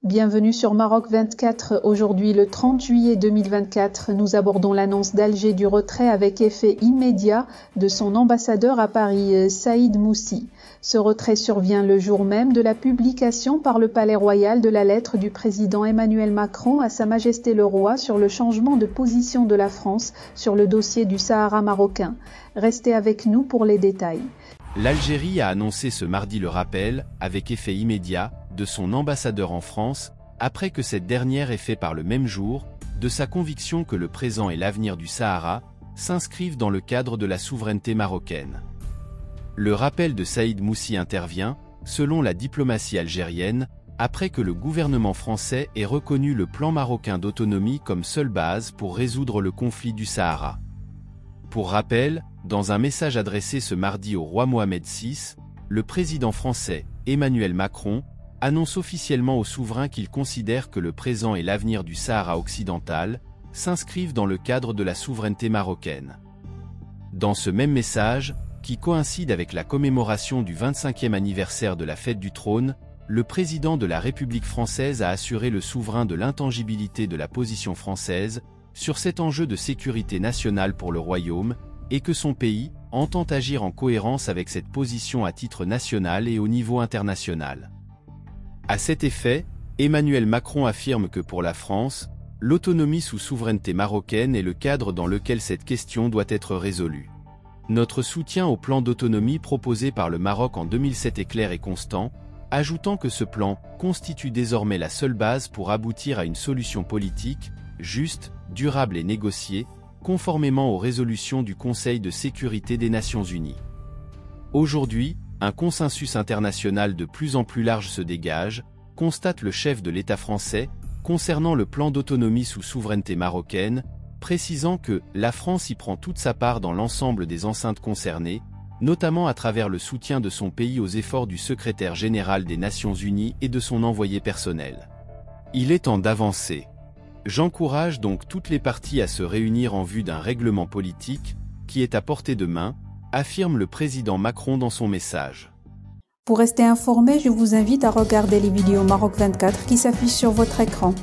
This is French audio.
Bienvenue sur Maroc 24. Aujourd'hui, le 30 juillet 2024, nous abordons l'annonce d'Alger du retrait avec effet immédiat de son ambassadeur à Paris, Saïd Moussi. Ce retrait survient le jour même de la publication par le Palais Royal de la lettre du président Emmanuel Macron à Sa Majesté le Roi sur le changement de position de la France sur le dossier du Sahara marocain. Restez avec nous pour les détails. L'Algérie a annoncé ce mardi le rappel, avec effet immédiat, de son ambassadeur en France, après que cette dernière ait fait par le même jour, de sa conviction que le présent et l'avenir du Sahara s'inscrivent dans le cadre de la souveraineté marocaine. Le rappel de Saïd Moussi intervient, selon la diplomatie algérienne, après que le gouvernement français ait reconnu le plan marocain d'autonomie comme seule base pour résoudre le conflit du Sahara. Pour rappel, dans un message adressé ce mardi au roi Mohamed VI, le président français, Emmanuel Macron, annonce officiellement au souverain qu'il considère que le présent et l'avenir du Sahara occidental s'inscrivent dans le cadre de la souveraineté marocaine. Dans ce même message, qui coïncide avec la commémoration du 25e anniversaire de la fête du trône, le président de la République française a assuré le souverain de l'intangibilité de la position française sur cet enjeu de sécurité nationale pour le royaume, et que son pays entend agir en cohérence avec cette position à titre national et au niveau international. À cet effet, Emmanuel Macron affirme que pour la France, l'autonomie sous souveraineté marocaine est le cadre dans lequel cette question doit être résolue. Notre soutien au plan d'autonomie proposé par le Maroc en 2007 est clair et constant, ajoutant que ce plan constitue désormais la seule base pour aboutir à une solution politique, juste, durable et négociée, conformément aux résolutions du Conseil de sécurité des Nations Unies. Aujourd'hui, un consensus international de plus en plus large se dégage, constate le chef de l'État français, concernant le plan d'autonomie sous souveraineté marocaine, précisant que la France y prend toute sa part dans l'ensemble des enceintes concernées, notamment à travers le soutien de son pays aux efforts du secrétaire général des Nations Unies et de son envoyé personnel. Il est temps d'avancer. J'encourage donc toutes les parties à se réunir en vue d'un règlement politique, qui est à portée de main, affirme le président Macron dans son message. Pour rester informé, je vous invite à regarder les vidéos Maroc 24 qui s'affichent sur votre écran.